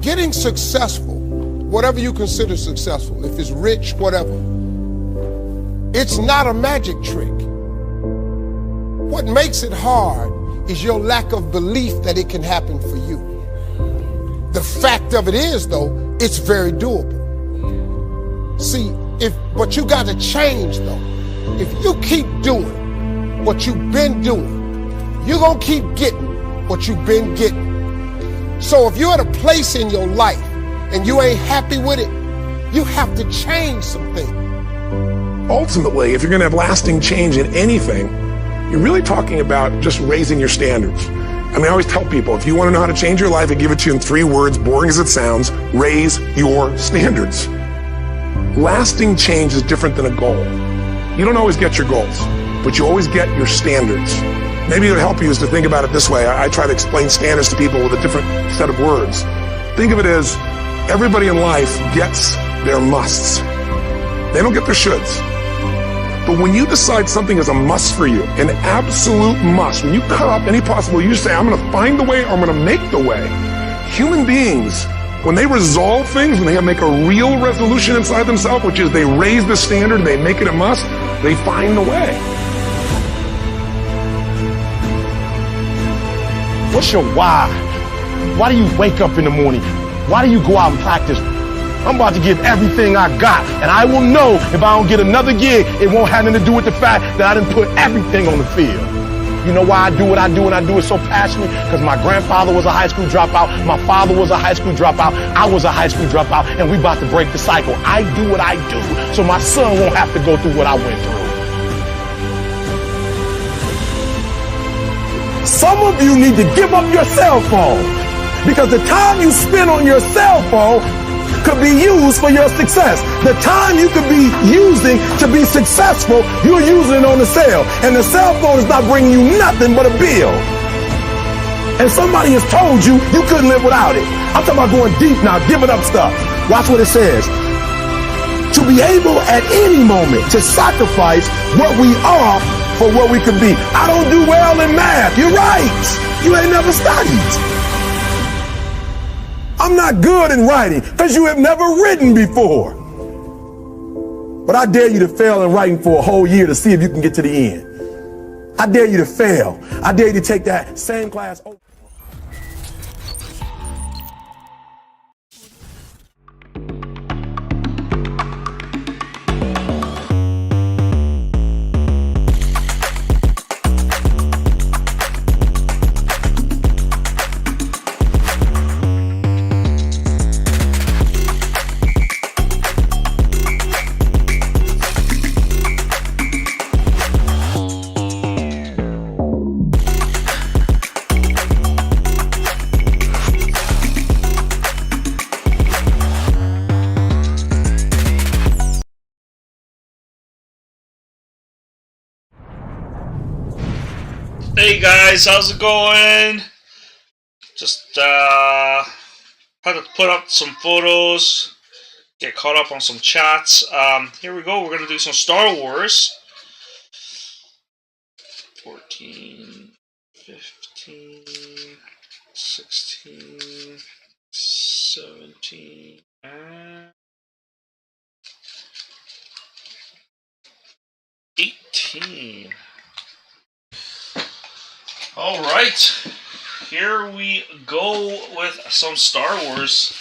getting successful, whatever you consider successful, if it's rich, whatever, it's not a magic trick. What makes it hard is your lack of belief that it can happen for you. The fact of it is, though, it's very doable. See, but you got to change, though. If you keep doing what you've been doing, you're going to keep getting what you've been getting. So if you're at a place in your life and you ain't happy with it, you have to change something. Ultimately, if you're going to have lasting change in anything, you're really talking about just raising your standards. I mean, I always tell people, if you want to know how to change your life, I give it to you in 3 words, boring as it sounds: raise your standards. Lasting change is different than a goal. You don't always get your goals, but you always get your standards. Maybe it would help you is to think about it this way. I try to explain standards to people with a different set of words. Think of it as everybody in life gets their musts. They don't get their shoulds. But when you decide something is a must for you, an absolute must, when you cut off any possible, you say, I'm going to find the way, or I'm going to make the way. Human beings, when they resolve things, when they make a real resolution inside themselves, which is they raise the standard, they make it a must, they find the way. What's your why? Why do you wake up in the morning? Why do you go out and practice? I'm about to give everything I got, and I will know if I don't get another gig, it won't have anything to do with the fact that I didn't put everything on the field. You know why I do what I do, and I do it so passionately? Because my grandfather was a high school dropout, my father was a high school dropout, I was a high school dropout, and we about to break the cycle. I do what I do, so my son won't have to go through what I went through. Some of you need to give up your cell phone, because the time you spend on your cell phone could be used for your success. The time you could be using to be successful, you're using it on the cell. And the cell phone is not bringing you nothing but a bill. And somebody has told you you couldn't live without it. I'm talking about going deep now, giving up stuff. Watch what it says. To be able at any moment to sacrifice what we are for what we could be. I don't do well in math. You're right. You ain't never studied. I'm not good in writing because you have never written before. But I dare you to fail in writing for a whole year to see if you can get to the end. I dare you to fail. I dare you to take that same class over. Hey guys, how's it going? Just had to put up some photos, get caught up on some chats. Here we go, we're gonna do some Star Wars. 14, 15, 16, 17, and 18. Alright, here we go with some Star Wars.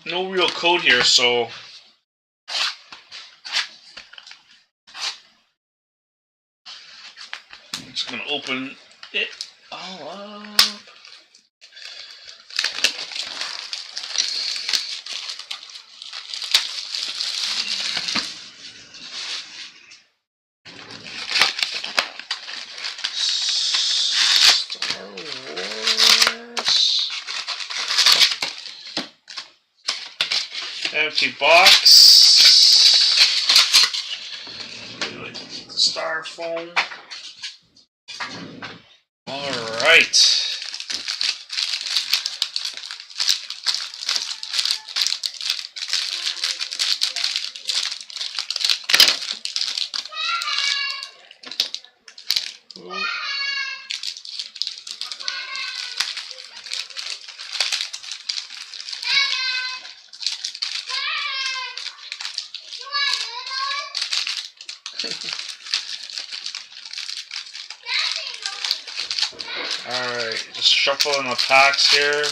No real code here, so I'm just gonna open it all up. Star Wars. Empty box. Styrofoam. Alright. Alright, just shuffling the packs here.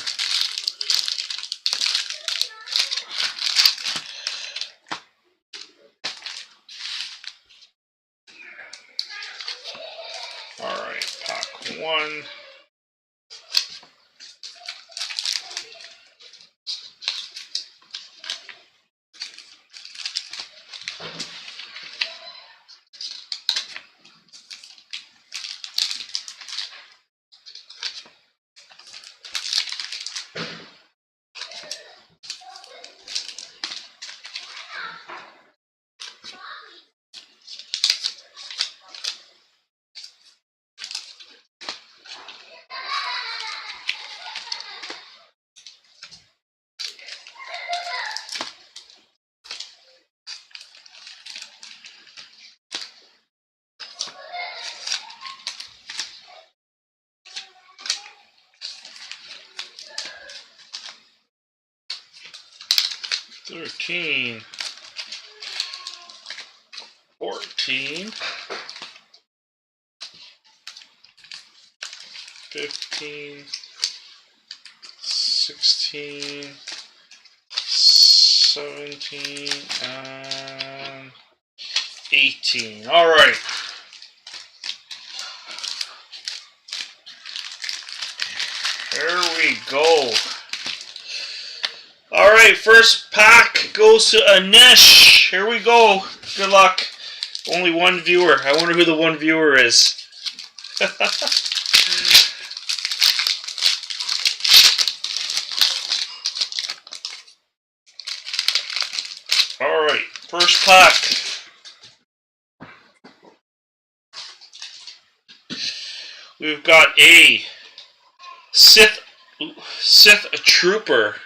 Alright, pack 1. $13, $14, $15, $16, $17, and $18. All right. There we go. All right, first pack goes to Anish. Here we go. Good luck. Only one viewer. I wonder who the one viewer is. All right, first pack. We've got a Sith Trooper.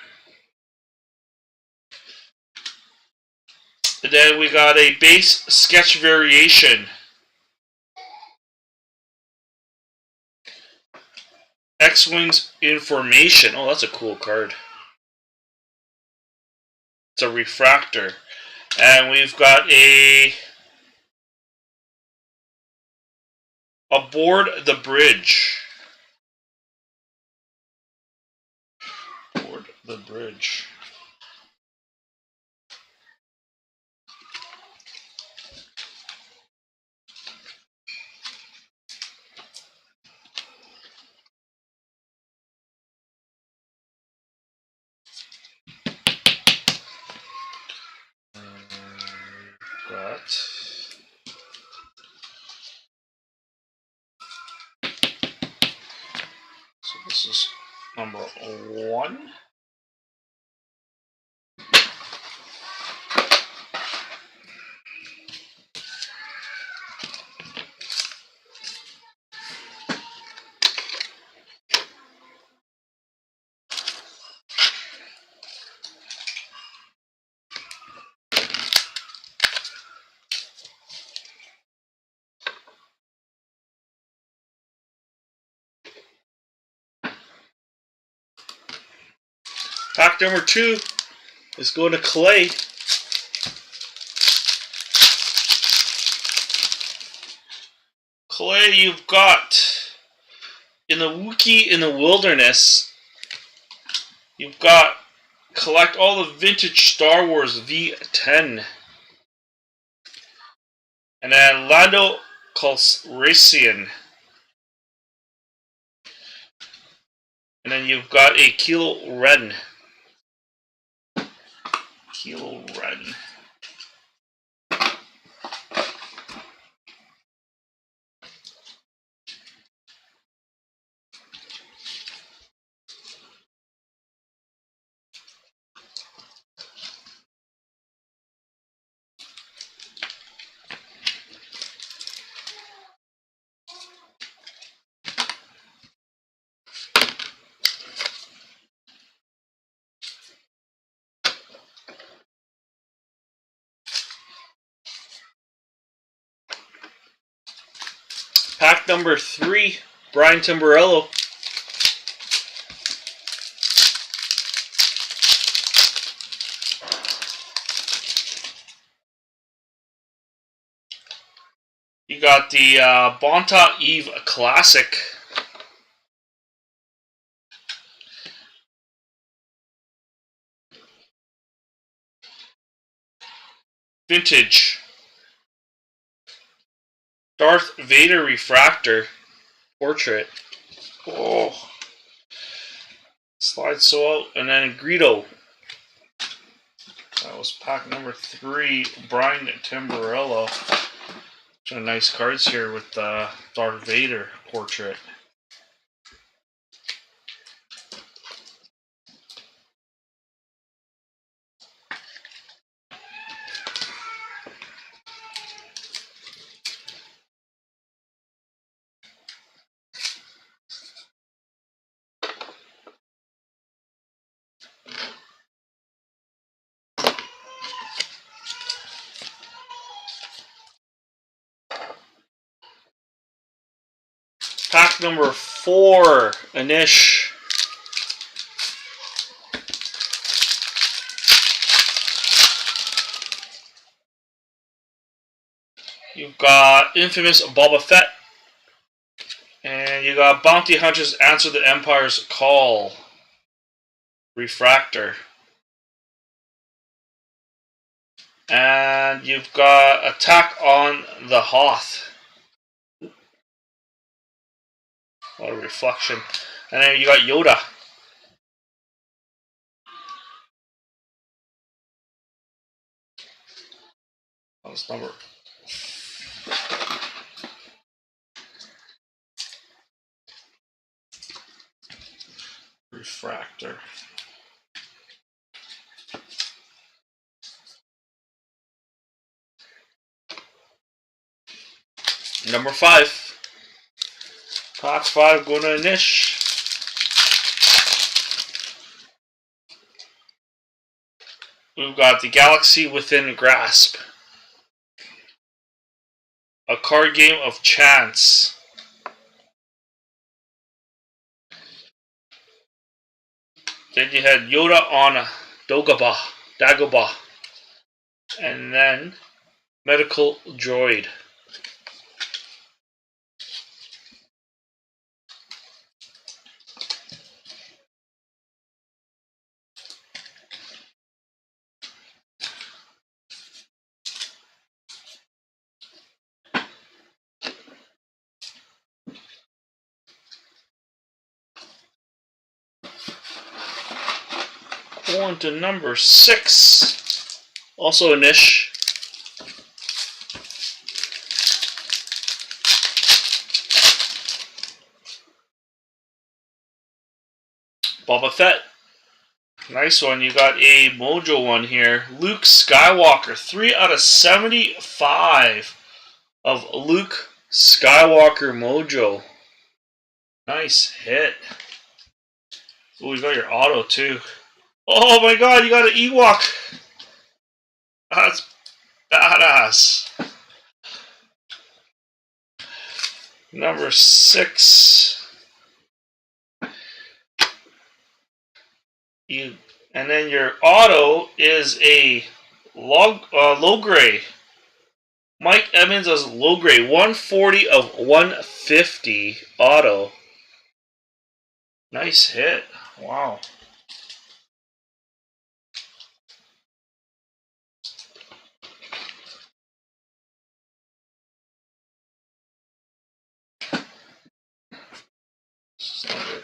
And then we got a base sketch variation. X-Wing's information. Oh, that's a cool card. It's a refractor. And we've got a Aboard the Bridge. Aboard the Bridge. Got so this is number 1. Pack number 2 is going to Clay. Clay, you've got in the Wookiee in the Wilderness, you've got collect all the vintage Star Wars V10. And then Lando Calrissian. And then you've got a Kylo Ren. Kylo Ren. Pack number 3, Brian Tamburello. got the Bonta Eve Classic. Vintage. Darth Vader Refractor Portrait. Oh. Slides so out. And then Greedo. That was pack number 3. Brian Tamborello. Some nice cards here with Darth Vader portrait. Pack number 4, Anish. You've got Infamous Boba Fett. And you got Bounty Hunters Answer the Empire's Call. Refractor. And you've got Attack on the Hoth. A lot of reflection. And then you got Yoda. That's number. Refractor. Number 5. Pack 5 going to Anish. We've got the Galaxy Within Grasp. A card game of chance. Then you had Yoda on Dagobah. And then Medical Droid. Going to number 6. Also Anish. Boba Fett. Nice one. You got a Mojo one here. Luke Skywalker. 3 out of 75 of Luke Skywalker Mojo. Nice hit. Oh, you got your auto too. Oh my god, you got an Ewok. That's badass. Number 6. And then your auto is a low gray. Mike Evans as low gray. 140 of 150 auto. Nice hit. Wow. Number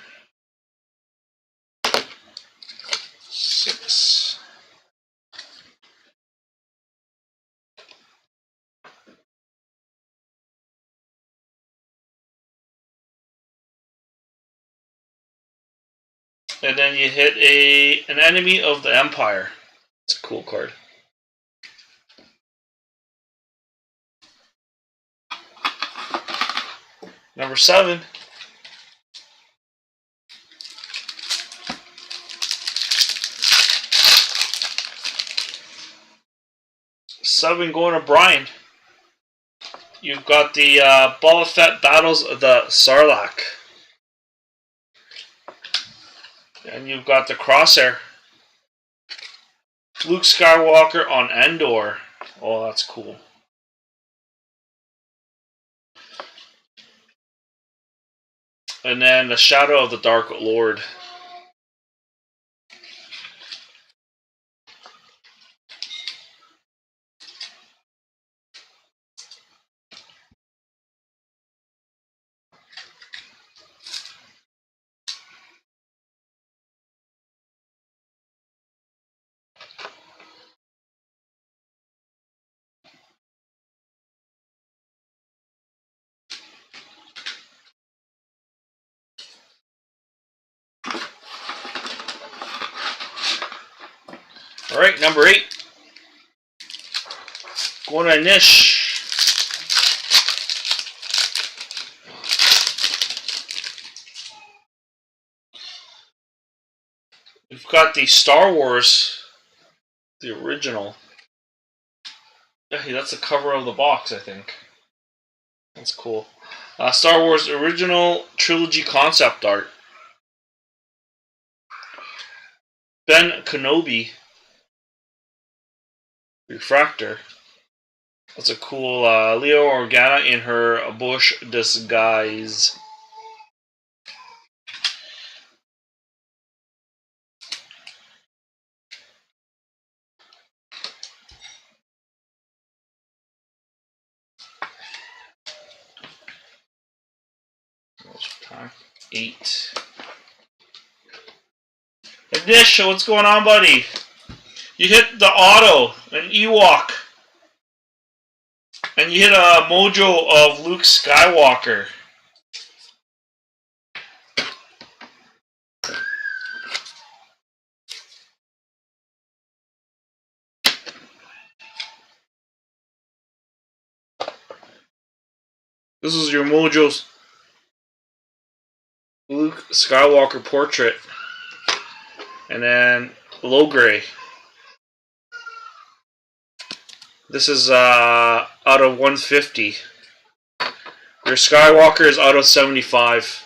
6. And then you hit an enemy of the Empire. It's a cool card. Number 7. Going to Brian. You've got the Boba Fett Battles of the Sarlacc. And you've got the Crosshair. Luke Skywalker on Endor. Oh, that's cool. And then the Shadow of the Dark Lord. Alright, number 8. Going to Nish. We've got the Star Wars, the original. Hey, that's the cover of the box, I think. That's cool. Star Wars original trilogy concept art. Ben Kenobi. Refractor. That's a cool Leo Organa in her bush disguise. Time 8. Nish, what's going on, buddy? You hit the auto, an Ewok, and you hit a mojo of Luke Skywalker. This is your mojo's Luke Skywalker portrait. And then low gray. This is out of 150. Your Skywalker is out of 75.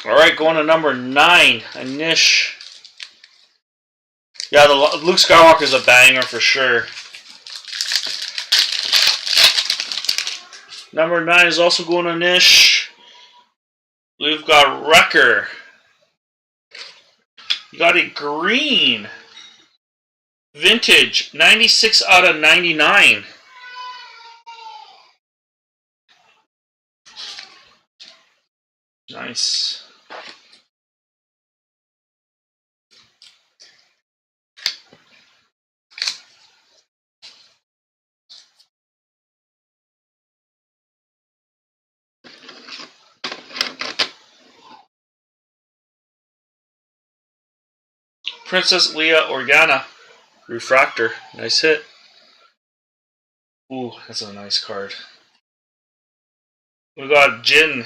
Alright, going to number 9. A Nish. Yeah, the Luke Skywalker is a banger for sure. Number 9 is also going to Nish. We've got Wrecker. You got a green. Vintage. 96 out of 99. Nice. Princess Leia Organa. Refractor. Nice hit. Ooh, that's a nice card. We got Jin.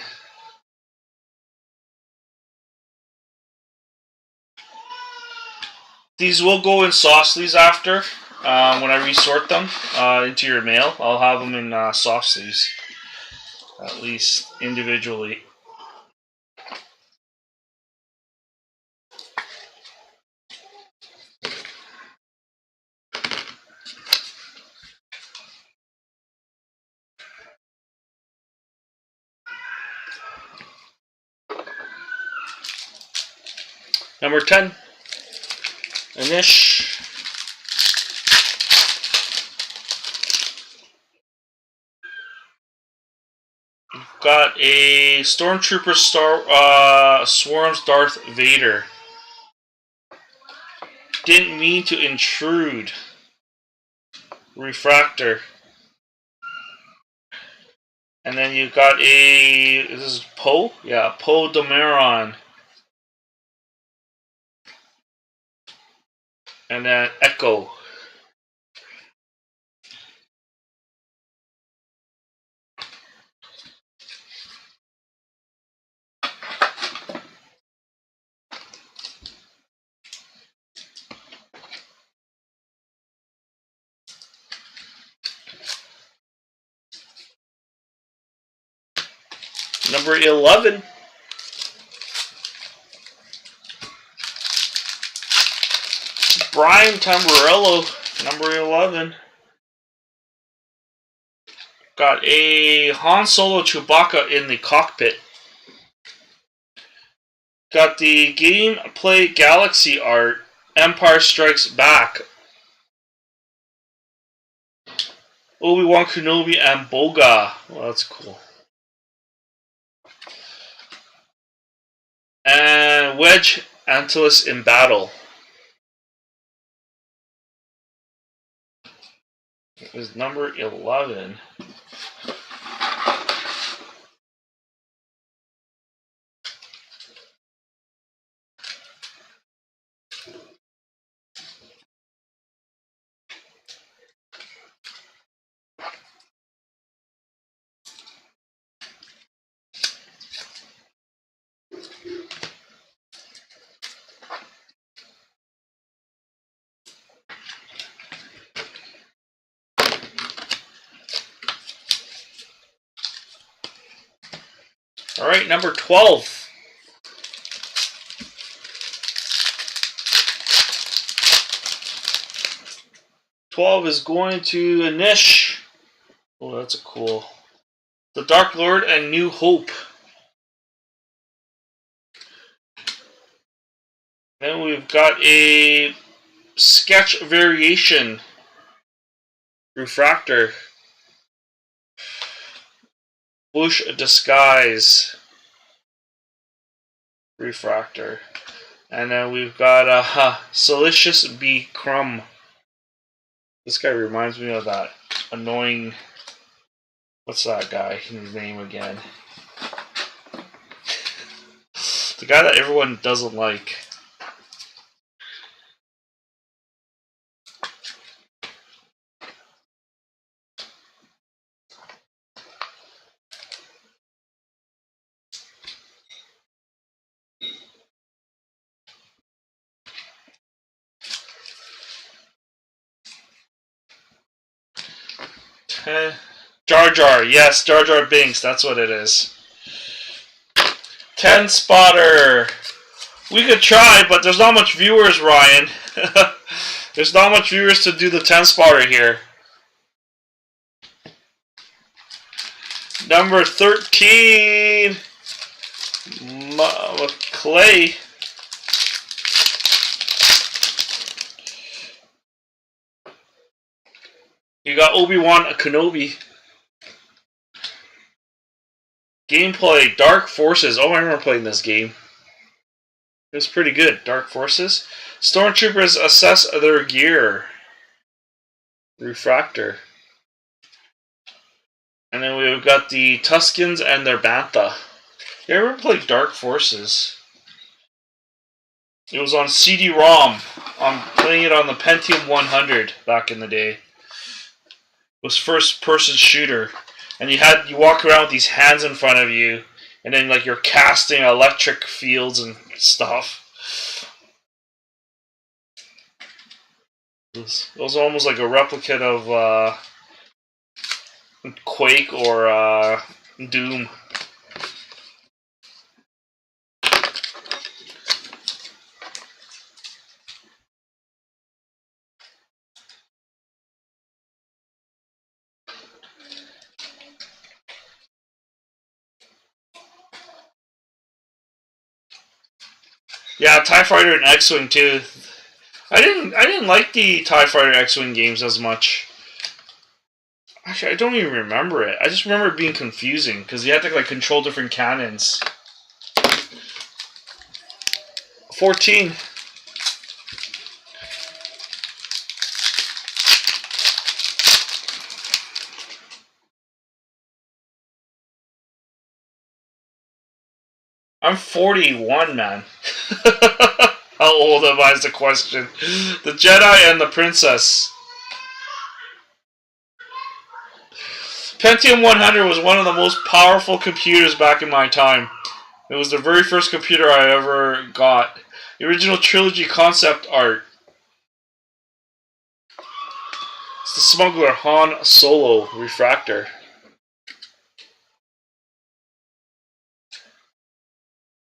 These will go in soft sleeves after. When I resort them into your mail, I'll have them in soft sleeves. At least individually. Number 10. Anish. We've got a Stormtrooper Swarms Darth Vader. Didn't mean to intrude. Refractor. And then you've got a... This is Poe? Yeah, Poe Dameron. And then Echo. Number 11. Brian Tamburello, number 11. Got a Han Solo Chewbacca in the cockpit. Got the Gameplay Galaxy art, Empire Strikes Back. Obi-Wan Kenobi and Boga. Well, that's cool. And Wedge Antilles in battle. It was number 11. Alright, number 12. Is going to Anish. Oh, that's a cool. The Dark Lord and New Hope. Then we've got a sketch variation refractor. Bush Disguise refractor. And then we've got a Silicious B. Crumb. This guy reminds me of that annoying... What's that guy? His name again. The guy that everyone doesn't like. Jar Jar, yes, Jar Jar Binks, that's what it is. 10 spotter. We could try, but there's not much viewers, Ryan. There's not much viewers to do the 10 spotter here. Number 13. Clay. You got Obi-Wan Kenobi. Gameplay, Dark Forces. Oh, I remember playing this game. It was pretty good. Dark Forces. Stormtroopers assess their gear. Refractor. And then we've got the Tuskens and their Bantha. You ever played Dark Forces? It was on CD-ROM. I'm playing it on the Pentium 100 back in the day. It was first-person shooter. And you walk around with these hands in front of you, and then like you're casting electric fields and stuff. It was almost like a replica of Quake or Doom. Yeah, TIE Fighter and X-Wing too. I didn't like the TIE Fighter X-Wing games as much. Actually, I don't even remember it. I just remember it being confusing because you had to like control different cannons. 14. I'm 41, man. How old am I is the question. The Jedi and the Princess. Pentium 100 was one of the most powerful computers back in my time. It was the very first computer I ever got. The original trilogy concept art. It's the Smuggler Han Solo refractor.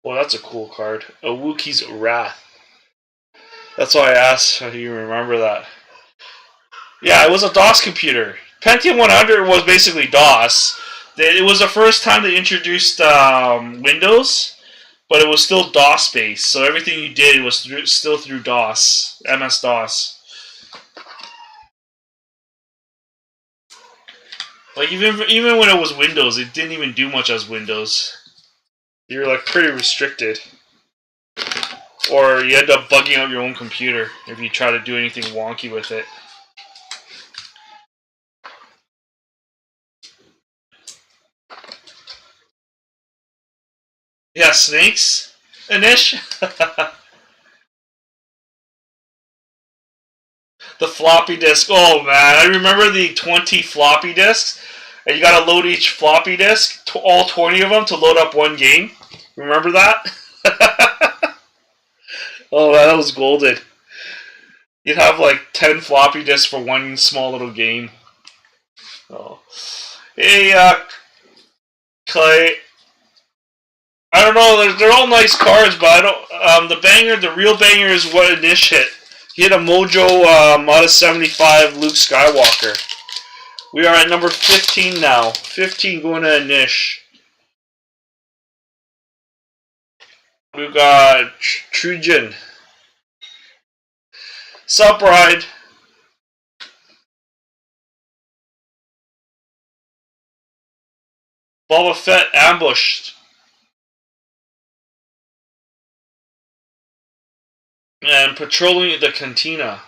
Well, that's a cool card. A Wookiee's Wrath. That's why I asked how you remember that. Yeah, it was a DOS computer. Pentium 100 was basically DOS. It was the first time they introduced Windows, but it was still DOS based. So everything you did was still through DOS, MS-DOS. Like even when it was Windows, it didn't even do much as Windows. You were like pretty restricted, or you end up bugging out your own computer if you try to do anything wonky with it. Yeah, snakes, Anish. The floppy disk. Oh man, I remember the 20 floppy disks, and you gotta load each floppy disk, all 20 of them, to load up one game. Remember that? Oh man, that was golden. You'd have like 10 floppy disks for one small little game. Oh, hey, Clay. I don't know. They're all nice cards, but I don't. The real banger is what Anish hit. He hit a Mojo out of 75 Luke Skywalker. We are at number 15 now. 15 going to Anish. We've got Trujan. Sup, Bride? Boba Fett ambushed. And patrolling the cantina.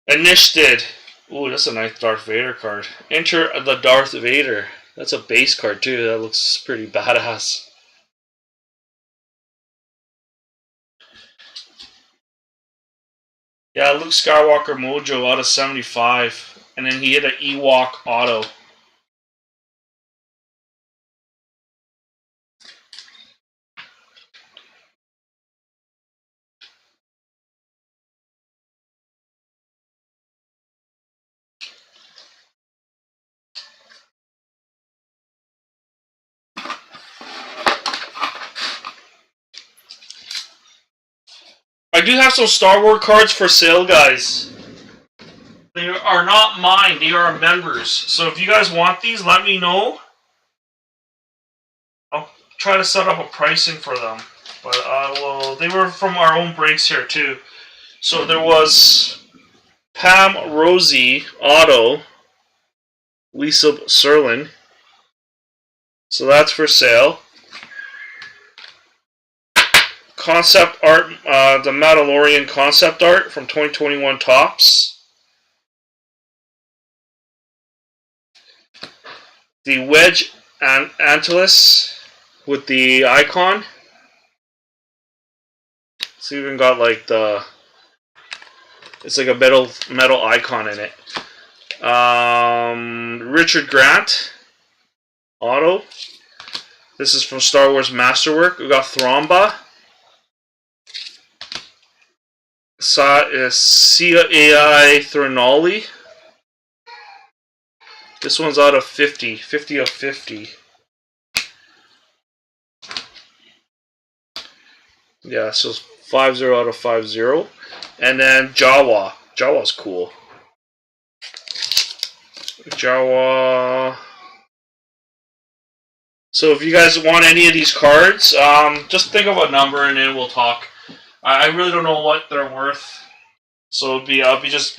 Anish did. Ooh, that's a nice Darth Vader card. Enter the Darth Vader. That's a base card too. That looks pretty badass. Yeah, Luke Skywalker Mojo out of 75. And then he hit an Ewok auto. I do have some Star Wars cards for sale, guys. They are not mine. They are members. So if you guys want these, let me know. I'll try to set up a pricing for them. But they were from our own breaks here too. So there was Pam Rosie Auto, Lisa Serlin. So that's for sale. Concept art, the Mandalorian concept art from 2021 Topps. The Wedge Antilles with the icon. It's even got like it's like a metal icon in it. Richard Grant auto. This is from Star Wars Masterwork. We got Thromba. CAI Threnoli. This one's out of 50. 50 of 50. Yeah, so 50 out of 50. And then Jawa. Jawa's cool. Jawa. So if you guys want any of these cards, just think of a number and then we'll talk. I really don't know what they're worth, so I'll be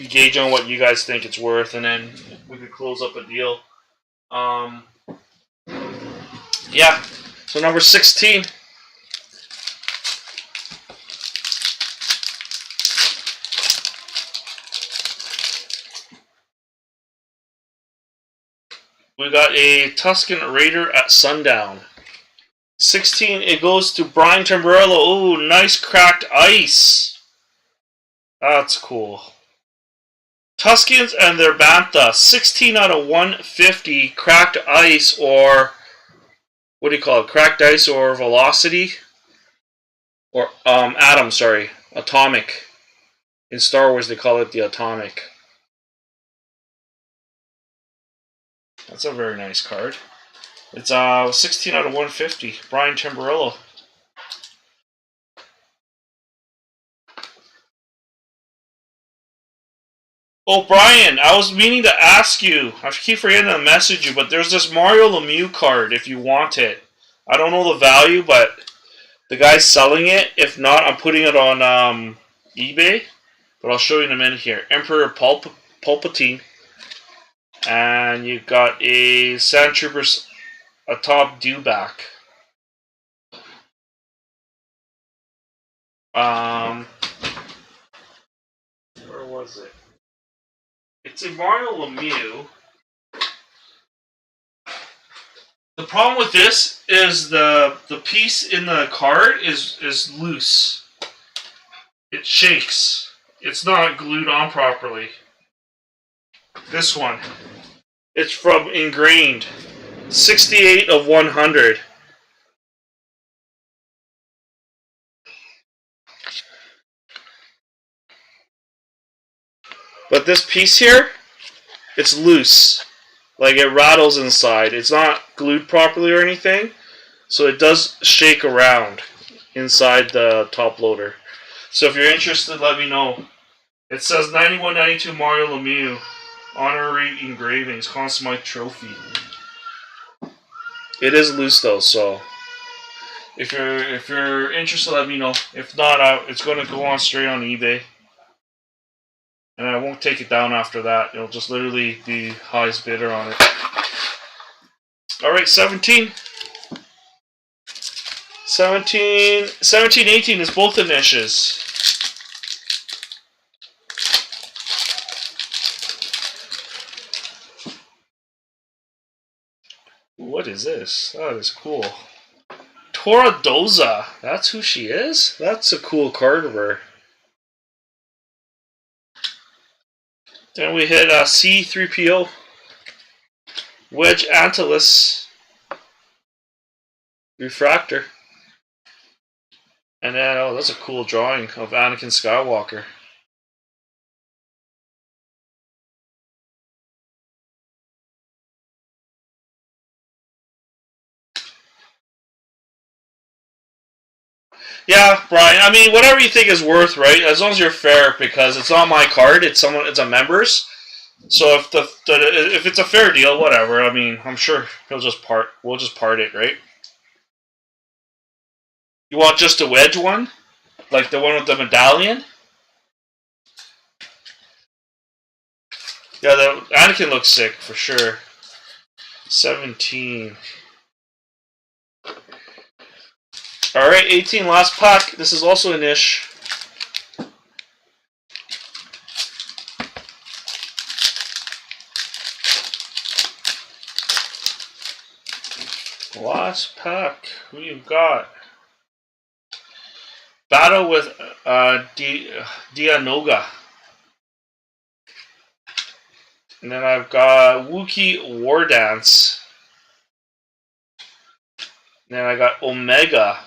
gauging what you guys think it's worth, and then we could close up a deal. Yeah. So number 16. We got a Tusken Raider at Sundown. 16, it goes to Brian Tamburello. Ooh, nice cracked ice. That's cool. Tuskens and their Bantha. 16 out of 150 cracked ice, or what do you call it? Cracked ice or velocity? Or atom, sorry. Atomic. In Star Wars they call it the atomic. That's a very nice card. It's 16 out of 150. Brian Timberillo. Oh, Brian, I was meaning to ask you. I keep forgetting to message you, but there's this Mario Lemieux card if you want it. I don't know the value, but the guy's selling it. If not, I'm putting it on eBay. But I'll show you in a minute here. Emperor Palpatine. And you've got a Sand Troopers atop dewback. Where was it? It's a Mario Lemieux. The problem with this is the piece in the card is loose. It shakes. It's not glued on properly. This one. It's from Ingrained. 68 of 100. But this piece here, it's loose. Like it rattles inside. It's not glued properly or anything. So it does shake around inside the top loader. So if you're interested, let me know. It says 91-92 Mario Lemieux. Honorary engravings. Consummate trophy. It is loose though, so if you're interested, let me know. If not, it's going to go on straight on eBay. And I won't take it down after that. It'll just literally be highest bidder on it. Alright, 17. 18 is both the niches. What is this? That is cool. Toradoza. That's who she is? That's a cool card of her. Then we hit C3PO. Wedge Antilles. Refractor. And then, oh, that's a cool drawing of Anakin Skywalker. Yeah, Brian. I mean, whatever you think is worth, right? As long as you're fair, because it's not my card. It's a member's. So if it's a fair deal, whatever. I mean, I'm sure we'll just part it, right? You want just a wedge one, like the one with the medallion? Yeah, the Anakin looks sick for sure. 17. Alright, 18, last pack. This is also a niche. Last pack. Who you got? Battle with Dianoga. And then I've got Wookiee War Dance. And then I got Omega.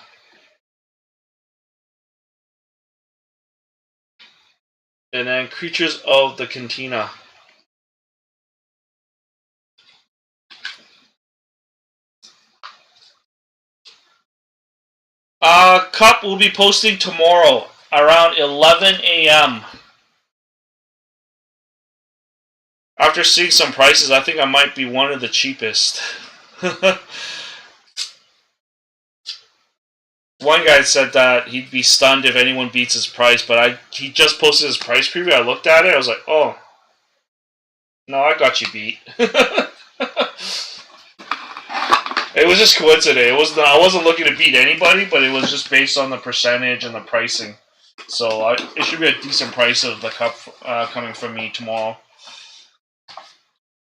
And then Creatures of the Cantina. Cup will be posting tomorrow around 11 a.m. After seeing some prices, I think I might be one of the cheapest. One guy said that he'd be stunned if anyone beats his price, but he just posted his price preview. I looked at it, I was like, oh, no, I got you beat. It was just coincident. I wasn't looking to beat anybody, but it was just based on the percentage and the pricing. So it should be a decent price of the cup coming from me tomorrow.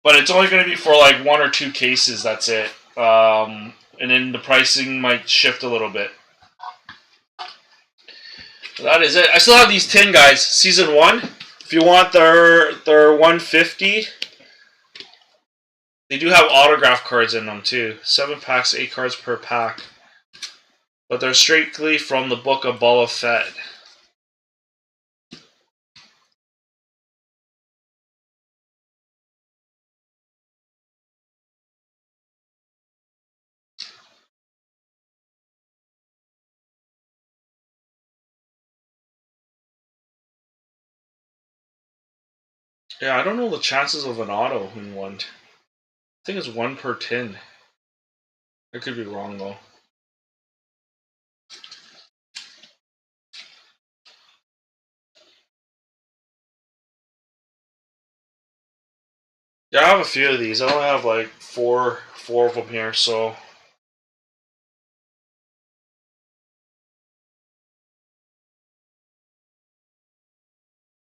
But it's only going to be for like 1 or 2 cases. That's it. And then the pricing might shift a little bit. So that is it. I still have these 10 guys. Season 1. If you want their 150. They do have autograph cards in them too. 7 packs, 8 cards per pack. But they're strictly from the book of Boba Fett. Yeah, I don't know the chances of an auto in one. I think it's 1 per tin. I could be wrong though. Yeah, I have a few of these. I only have like four of them here, so.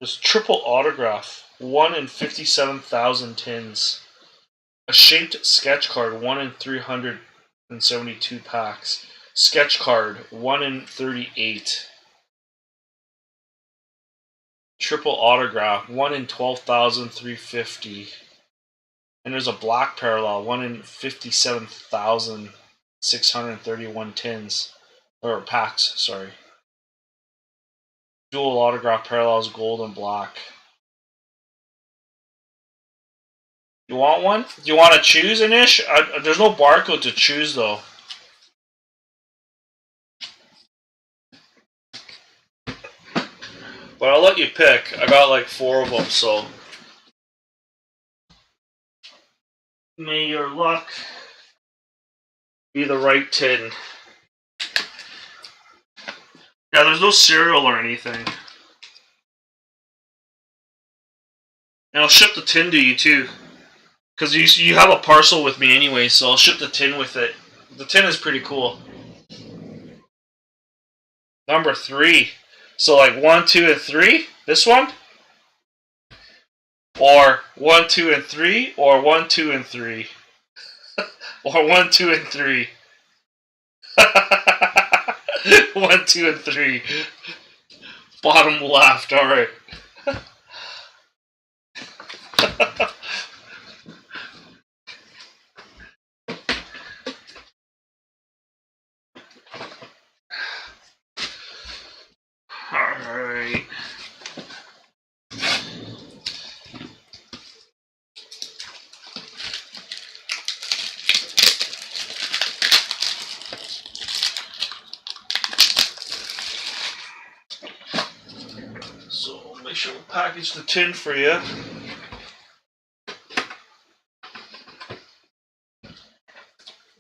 There's triple autograph, 1 in 57,000 tins. A shaped sketch card, 1 in 372 packs. Sketch card, 1 in 38. Triple autograph, 1 in 12,350. And there's a black parallel, 1 in 57,631 tins. Or packs, sorry. Dual autograph parallels, gold and black. You want one? Do you want to choose, Anish? There's no barcode to choose, though. But I'll let you pick. I got like 4 of them, so. May your luck be the right tin. Yeah, there's no cereal or anything. And I'll ship the tin to you, too. Because you have a parcel with me anyway, so I'll ship the tin with it. The tin is pretty cool. Number 3. So like 1, 2, and 3? This one? Or 1, 2, and 3? Or 1, 2, and 3? Or 1, 2, and 3? 1, 2, and 3. Bottom left, alright. Alright. So make sure we package the tin for you.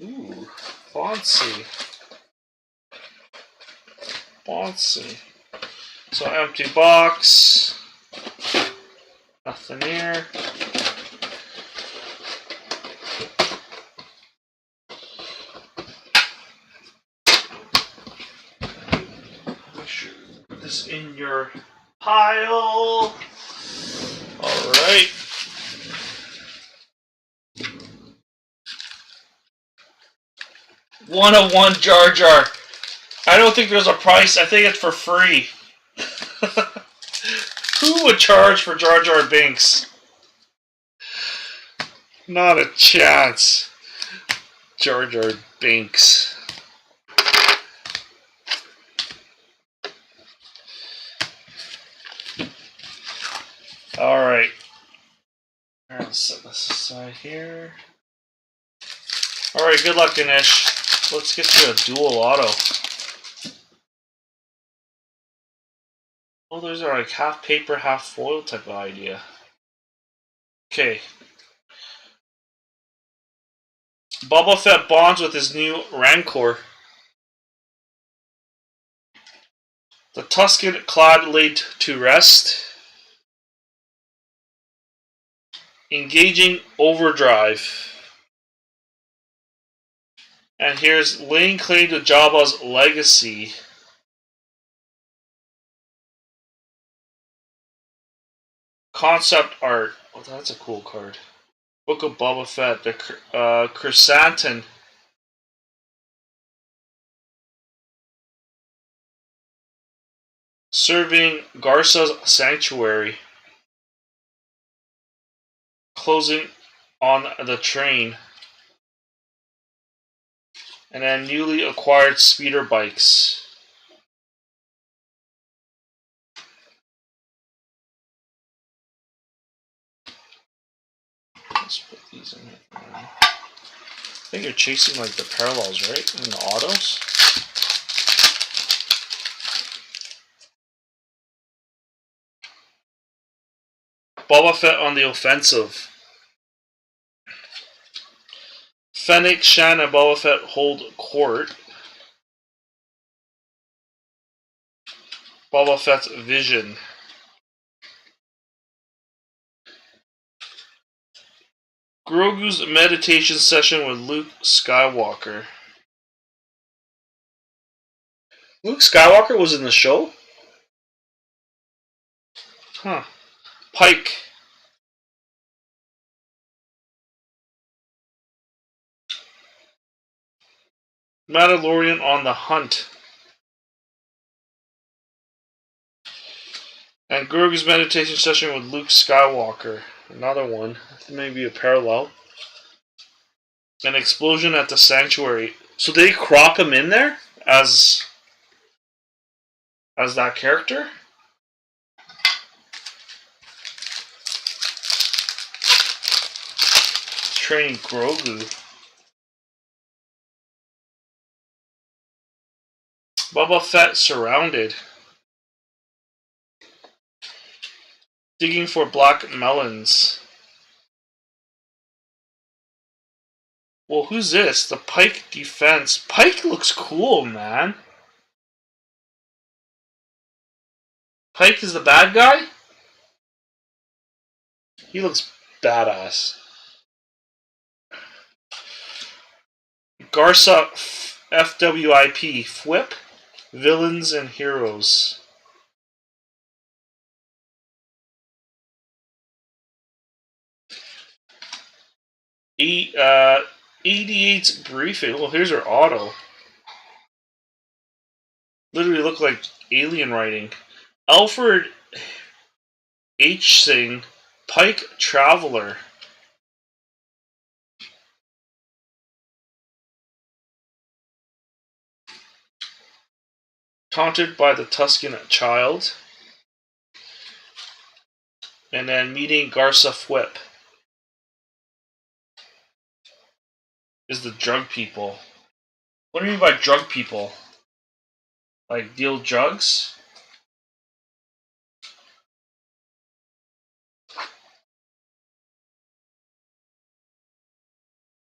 Ooh, fancy. Fancy. So empty box. Nothing here. Make sure you put this in your pile. Alright. One of one Jar Jar. I don't think there's a price. I think it's for free. Who would charge for Jar Jar Binks? Not a chance. Jar Jar Binks. Alright. Alright, set this aside here. Alright, good luck, Ganesh. Let's get you a dual auto. Oh, those are like half paper, half foil type of idea. Okay. Boba Fett bonds with his new Rancor. The Tusken clad laid to rest. Engaging overdrive. And here's laying claim to Jabba's legacy. Concept art. Oh, that's a cool card. Book of Boba Fett. The Chrysanthemum. Serving Garsa's sanctuary. Closing on the train. And then newly acquired speeder bikes. Let's put these in here. I think you're chasing like the parallels, right? And the autos. Boba Fett on the offensive. Fennec, Shan, and Boba Fett hold court. Boba Fett's vision. Grogu's meditation session with Luke Skywalker. Luke Skywalker was in the show? Huh. Pike. Mandalorian on the hunt. And Grogu's meditation session with Luke Skywalker. Another one. Maybe a parallel. An explosion at the sanctuary. So did they crop him in there as that character? Training Grogu. Boba Fett surrounded. Digging for black melons. Well, who's this? The Pike defense. Pike looks cool, man. Pike is the bad guy? He looks badass. Garsa FWIP. Fwip. Villains and heroes. ED8's briefing. Well, here's her auto. Literally look like alien writing. Alfred H. Singh, Pike Traveler. Taunted by the Tusken child. And then meeting Garsa Fwip. Is the drug people. What do you mean by drug people? Like deal drugs?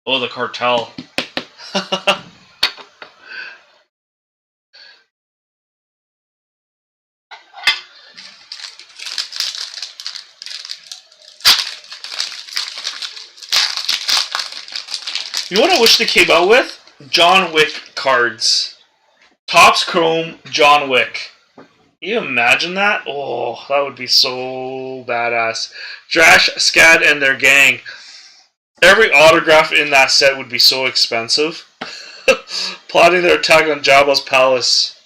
Oh, the cartel. You know what I wish they came out with? John Wick cards. Topps Chrome John Wick. Can you imagine that? Oh, that would be so badass. Drash, Scad, and their gang. Every autograph in that set would be so expensive. Plotting their attack on Jabba's palace.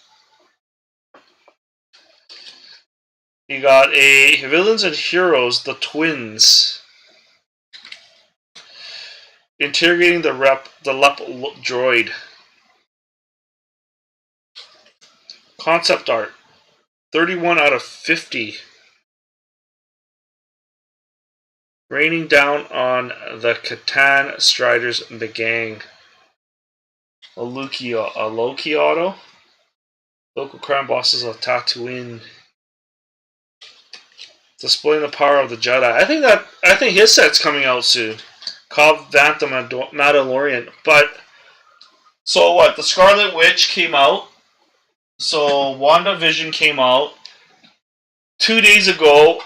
You got a Villains and Heroes, the twins. Interrogating the Lep droid. Concept art. 31 out of 50. Raining down on the Catan Striders and the gang. A Loki auto. Local crime bosses of Tatooine. Displaying the power of the Jedi. I think his set's coming out soon. Cobb Vanth the Mandalorian. But so what? The Scarlet Witch came out. So WandaVision came out. 2 days ago,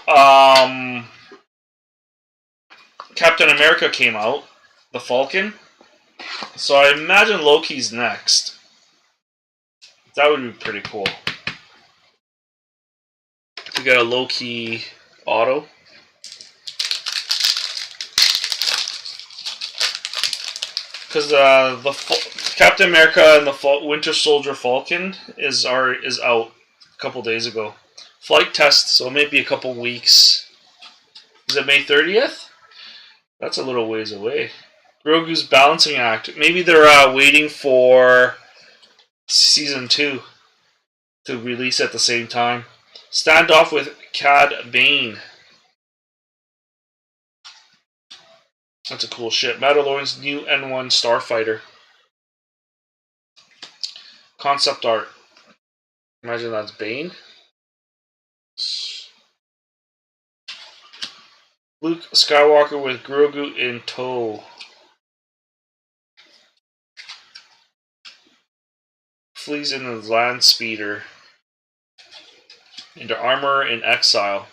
Captain America came out. The Falcon. So I imagine Loki's next. That would be pretty cool. We got a Loki auto. Because the Captain America and the Winter Soldier Falcon is out a couple days ago. Flight test, so maybe a couple weeks. Is it May 30th? That's a little ways away. Grogu's balancing act. Maybe they're waiting for season 2 to release at the same time. Standoff with Cad Bane. That's a cool shit. Mandalorian's new N1 Starfighter. Concept art. Imagine that's Bane. Luke Skywalker with Grogu in tow. Flees in the land speeder. Into armor in exile.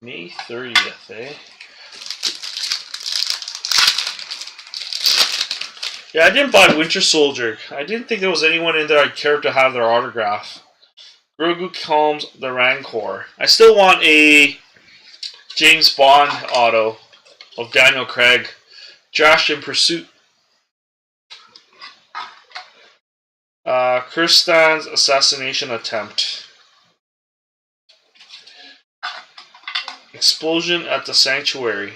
May 30th, eh? Yeah, I didn't buy Winter Soldier. I didn't think there was anyone in there I'd care to have their autograph. Grogu calms the Rancor. I still want a James Bond auto of Daniel Craig. Josh in Pursuit. Kirstan's assassination attempt. Explosion at the Sanctuary.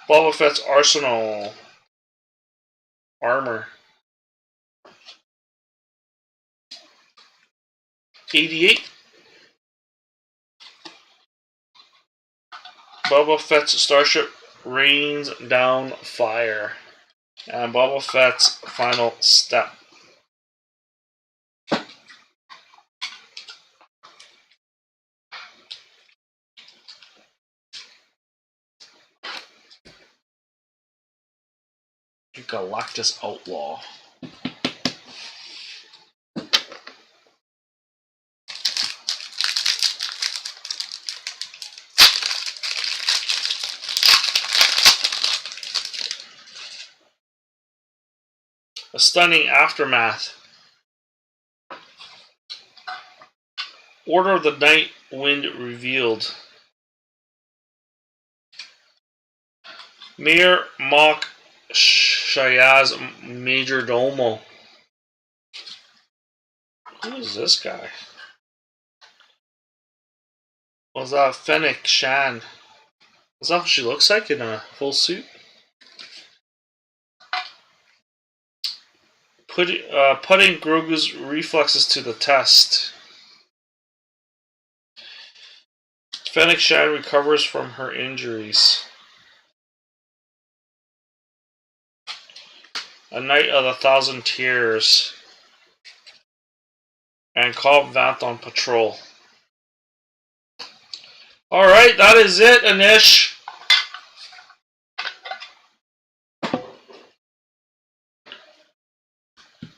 Boba Fett's arsenal. Armor. 88. Boba Fett's starship rains down fire. And Boba Fett's final step. Galactus Outlaw. A stunning aftermath. Order of the Night Wind revealed. Mayor Mok Shayaz Major Domo. Who is this guy? Was that Fennec Shan? Is that what she looks like in a full suit? Putting Grogu's reflexes to the test. Fennec Shan recovers from her injuries. A Night of a Thousand Tears. And Cobb Vanth on patrol. Alright, that is it, Anish.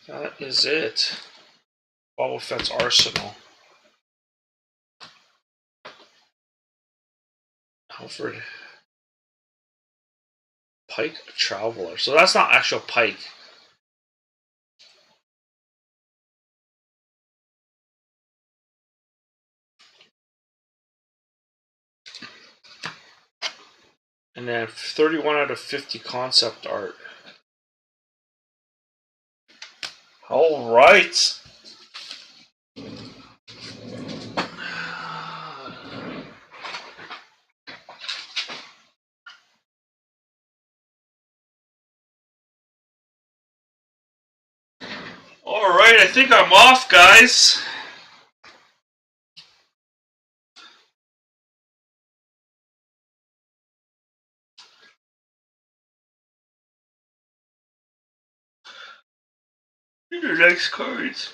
That is it. Boba Fett's arsenal. Alfred Pike Traveler. So that's not actual Pike. And then 31 out of 50 concept art. Alright. Alright, I think I'm off, guys. These are nice cards.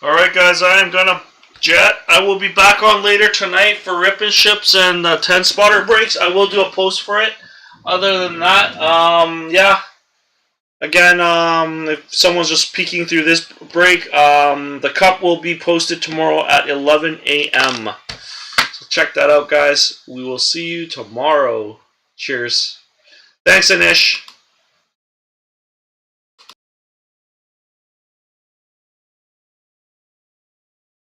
Alright guys, I am gonna jet. I will be back on later tonight for rip and ships and 10 spotter breaks. I will do a post for it. Other than that, yeah. Again, if someone's just peeking through this break, the cup will be posted tomorrow at 11 a.m. So check that out, guys. We will see you tomorrow. Cheers. Thanks, Anish.